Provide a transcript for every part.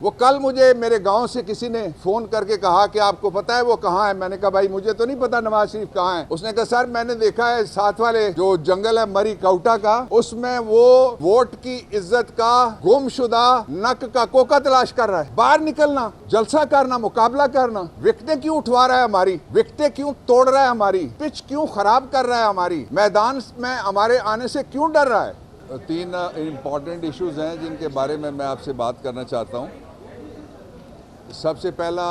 वो कल मुझे मेरे गांव से किसी ने फोन करके कहा कि आपको पता है वो कहाँ है। मैंने कहा भाई मुझे तो नहीं पता नवाज शरीफ कहाँ है। उसने कहा सर मैंने देखा है साथ वाले जो जंगल है मरी काउटा का, उसमें वो वोट की इज्जत का गुमशुदा नक का कोका तलाश कर रहा है। बाहर निकलना, जलसा करना, मुकाबला करना। विकेटें क्यों उठवा रहा है हमारी, विकेटें क्यों तोड़ रहा है हमारी, पिच क्यों खराब कर रहा है हमारी, मैदान में हमारे आने से क्यों डर रहा है। तीन इम्पॉर्टेंट इश्यूज हैं जिनके बारे में मैं आपसे बात करना चाहता हूँ। सबसे पहला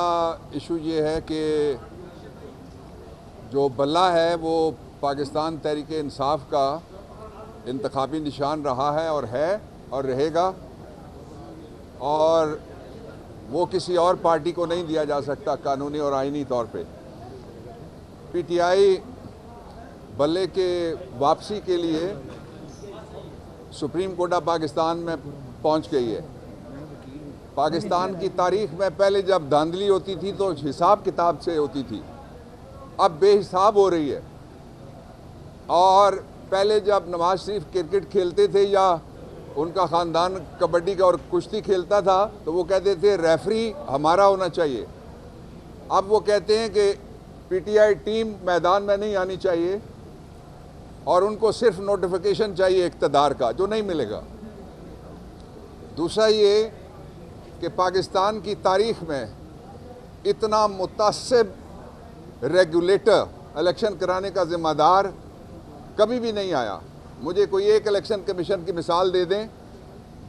इशू ये है कि जो बल्ला है वो पाकिस्तान तहरीक इंसाफ का इंतखाबी निशान रहा है और रहेगा, और वो किसी और पार्टी को नहीं दिया जा सकता कानूनी और आईनी तौर पे। पीटीआई बल्ले के वापसी के लिए सुप्रीम कोर्ट ऑफ पाकिस्तान में पहुंच गई है। पाकिस्तान की तारीख में पहले जब धांधली होती थी तो हिसाब किताब से होती थी, अब बेहिसाब हो रही है। और पहले जब नवाज शरीफ क्रिकेट खेलते थे या उनका ख़ानदान कबड्डी का और कुश्ती खेलता था तो वो कहते थे रेफरी हमारा होना चाहिए। अब वो कहते हैं कि पीटीआई टीम मैदान में नहीं आनी चाहिए और उनको सिर्फ नोटिफिकेशन चाहिए इक़्तिदार का, जो नहीं मिलेगा। दूसरा ये कि पाकिस्तान की तारीख में इतना मुतासिब रेगुलेटर इलेक्शन कराने का ज़िम्मेदार कभी भी नहीं आया। मुझे कोई एक इलेक्शन कमीशन की मिसाल दे दें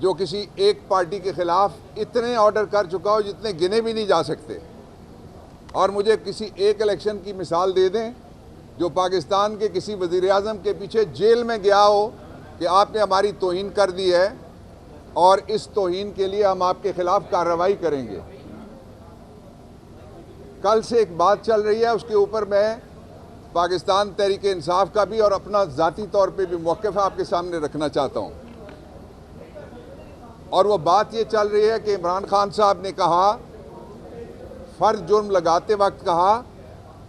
जो किसी एक पार्टी के ख़िलाफ़ इतने ऑर्डर कर चुका हो जितने गिने भी नहीं जा सकते, और मुझे किसी एक इलेक्शन की मिसाल दे दें जो पाकिस्तान के किसी वज़ीर-ए-आज़म के पीछे जेल में गया हो कि आपने हमारी तौहीन कर दी है और इस तौहीन के लिए हम आपके खिलाफ कार्रवाई करेंगे। कल से एक बात चल रही है, उसके ऊपर मैं पाकिस्तान तहरीक इंसाफ का भी और अपना ज़ाती तौर पे भी मौक़िफ़ आपके सामने रखना चाहता हूँ। और वो बात ये चल रही है कि इमरान खान साहब ने कहा, फ़र्ज जुर्म लगाते वक्त कहा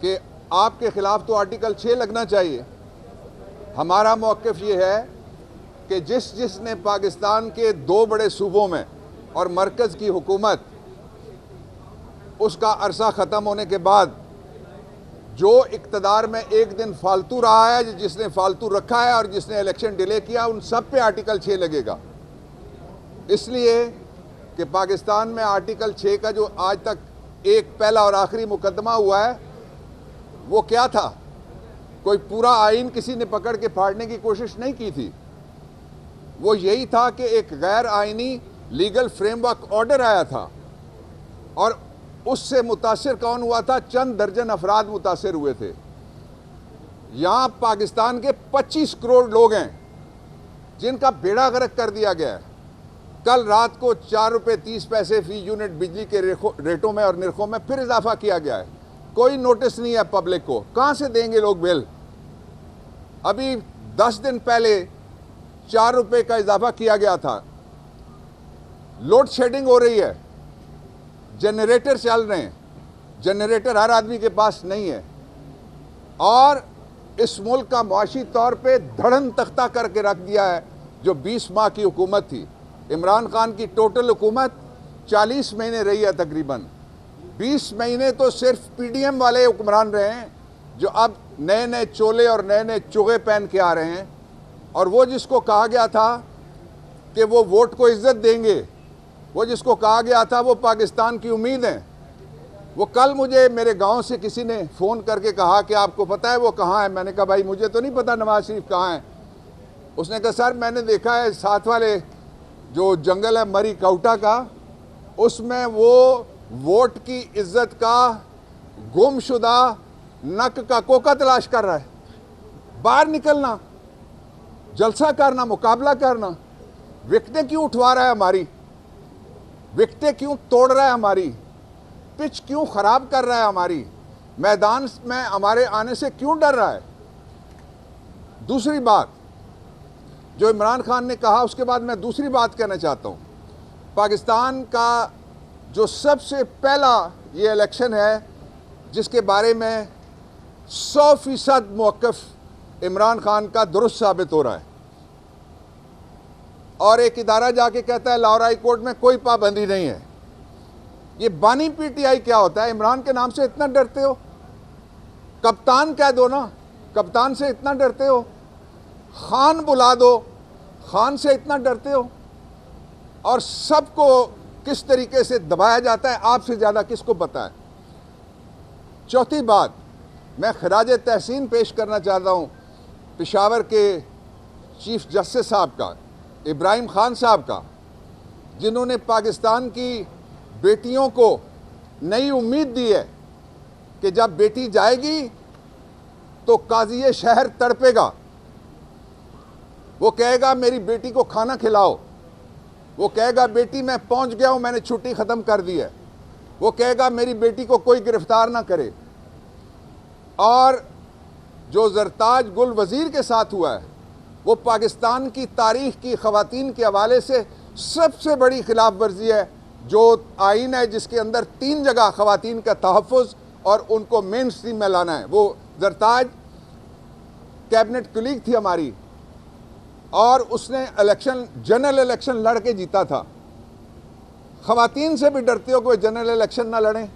कि आपके ख़िलाफ़ तो आर्टिकल 6 लगना चाहिए। हमारा मौक़िफ़ ये है कि जिसने पाकिस्तान के 2 बड़े सूबों में और मरकज़ की हुकूमत, उसका अरसा ख़त्म होने के बाद जो इक़्तिदार में एक दिन फालतू रहा है, जिसने फालतू रखा है और जिसने इलेक्शन डिले किया, उन सब पे आर्टिकल 6 लगेगा। इसलिए कि पाकिस्तान में आर्टिकल 6 का जो आज तक एक पहला और आखिरी मुकदमा हुआ है वो क्या था? कोई पूरा आइन किसी ने पकड़ के फाड़ने की कोशिश नहीं की थी। वो यही था कि एक गैर आइनी लीगल फ्रेमवर्क ऑर्डर आया था और उससे मुतासिर कौन हुआ था? चंद दर्जन अफराद मुतासिर हुए थे। यहाँ पाकिस्तान के 25 करोड़ लोग हैं जिनका बेड़ा गर्क कर दिया गया है। कल रात को 4 रुपये 30 पैसे फी यूनिट बिजली के रेटों में और निर्खों में फिर इजाफा किया गया है। कोई नोटिस नहीं है पब्लिक को। कहाँ से देंगे लोग बिल? अभी 10 दिन पहले 4 रुपये का इजाफा किया गया था। लोड शेडिंग हो रही है, जनरेटर चल रहे हैं, जनरेटर हर आदमी के पास नहीं है, और इस मुल्क का मुआशी तौर पे धड़न तख्ता करके रख दिया है। जो 20 माह की हुकूमत थी, इमरान खान की टोटल हुकूमत 40 महीने रही है तकरीबन। 20 महीने तो सिर्फ पीडीएम वाले हुक्मरान रहे हैं जो अब नए नए चोले और नए नए चुगे पहन के आ रहे हैं। और वो जिसको कहा गया था कि वो वोट को इज्जत देंगे, वो जिसको कहा गया था वो पाकिस्तान की उम्मीद है, वो कल मुझे मेरे गांव से किसी ने फ़ोन करके कहा कि आपको पता है वो कहाँ है। मैंने कहा भाई मुझे तो नहीं पता नवाज शरीफ कहाँ है। उसने कहा सर मैंने देखा है साथ वाले जो जंगल है मरी काउटा का, उसमें वो वोट की इज्जत का गुमशुदा नक का कोका तलाश कर रहा है। बाहर निकलना, जलसा करना, मुकाबला करना। विकेटें क्यों उठवा रहा है हमारी, विकेटें क्यों तोड़ रहा है हमारी, पिच क्यों खराब कर रहा है हमारी, मैदान में हमारे आने से क्यों डर रहा है। दूसरी बात जो इमरान खान ने कहा, उसके बाद मैं दूसरी बात कहना चाहता हूँ। पाकिस्तान का जो सबसे पहला ये इलेक्शन है जिसके बारे में 100% मौक़िफ़ इमरान खान का दुरुस्त साबित हो रहा है, और एक इदारा जाके कहता है लाहौर हाई कोर्ट में कोई पाबंदी नहीं है। ये बानी पीटीआई क्या होता है? इमरान के नाम से इतना डरते हो? कप्तान कह दो ना, कप्तान से इतना डरते हो? खान बुला दो, खान से इतना डरते हो? और सबको किस तरीके से दबाया जाता है, आपसे ज़्यादा किसको पता है? चौथी बात, मैं खराज तहसीन पेश करना चाहता हूँ पेशावर के चीफ जस्टिस साहब का, इब्राहिम खान साहब का, जिन्होंने पाकिस्तान की बेटियों को नई उम्मीद दी है कि जब बेटी जाएगी तो काजी शहर तड़पेगा। वो कहेगा मेरी बेटी को खाना खिलाओ, वो कहेगा बेटी मैं पहुंच गया हूं, मैंने छुट्टी ख़त्म कर दी है, वो कहेगा मेरी बेटी को कोई गिरफ्तार ना करे। और जो जरताज गुल वज़ीर के साथ हुआ है वो पाकिस्तान की तारीख़ की ख़वातीन के हवाले से सबसे बड़ी खिलाफ वर्जी है। जो आइन है जिसके अंदर 3 जगह ख़वातीन का तहफ़्फ़ुज़ और उनको मेन स्ट्रीम में लाना है, वो जरताज कैबिनेट कुलीग थी हमारी, और उसने इलेक्शन, जनरल इलेक्शन लड़ के जीता था। ख़वातीन से भी डरते हो कि वे जनरल इलेक्शन ना लड़ें।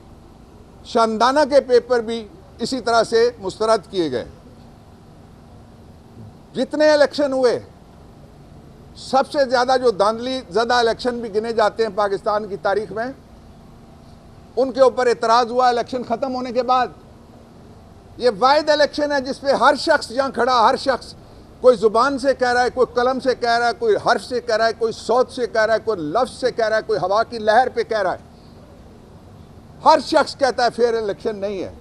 शानदाना के पेपर भी इसी तरह से मुस्तरद किए गए। जितने इलेक्शन हुए, सबसे ज़्यादा जो धांधली ज़दा इलेक्शन भी गिने जाते हैं पाकिस्तान की तारीख में, उनके ऊपर एतराज़ हुआ इलेक्शन ख़त्म होने के बाद। ये वाहिद इलेक्शन है जिस पे हर शख्स यहाँ खड़ा, हर शख्स कोई ज़ुबान से कह रहा है, कोई कलम से कह रहा है, कोई हर्फ से कह रहा है, कोई सौत से कह रहा है, कोई लफ्ज़ से कह रहा है, कोई हवा की लहर पे कह रहा है। हर शख्स कहता है फेयर इलेक्शन नहीं है।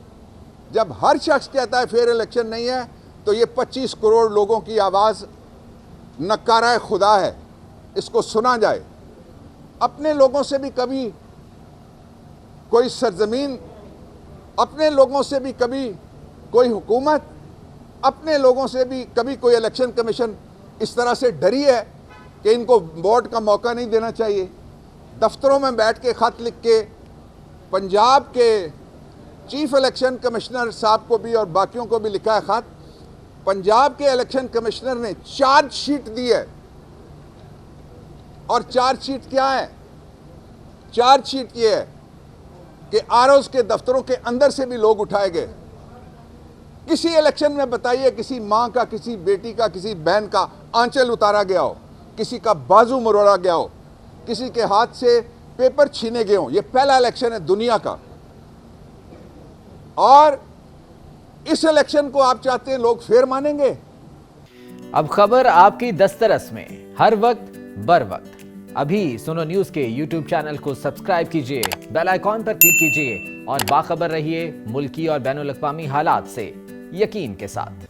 जब हर शख्स कहता है फेयर इलेक्शन नहीं है तो ये 25 करोड़ लोगों की आवाज़ नकारा खुदा है, इसको सुना जाए। अपने लोगों से भी कभी कोई सरजमीन, अपने लोगों से भी कभी कोई हुकूमत, अपने लोगों से भी कभी कोई इलेक्शन कमीशन इस तरह से डरी है कि इनको वोट का मौका नहीं देना चाहिए। दफ्तरों में बैठ के ख़त लिख के पंजाब के चीफ इलेक्शन कमिश्नर साहब को भी और बाकियों को भी लिखा है ख़त। पंजाब के इलेक्शन कमिश्नर ने चार्जशीट दी है, और चार्जशीट क्या है? चार्जशीट ये है कि आरओज़ के दफ्तरों के अंदर से भी लोग उठाए गए। किसी इलेक्शन में बताइए किसी माँ का, किसी बेटी का, किसी बहन का आंचल उतारा गया हो, किसी का बाजू मरोड़ा गया हो, किसी के हाथ से पेपर छीने गए हों। ये पहला इलेक्शन है दुनिया का, और इस इलेक्शन को आप चाहते हैं लोग फेयर मानेंगे? अब खबर आपकी दस्तरस में, हर वक्त बर वक्त। अभी सुनो न्यूज के YouTube चैनल को सब्सक्राइब कीजिए, बेल आइकॉन पर क्लिक कीजिए और बाखबर रहिए मुल्की और बैनुल अक़वामी हालात से यकीन के साथ।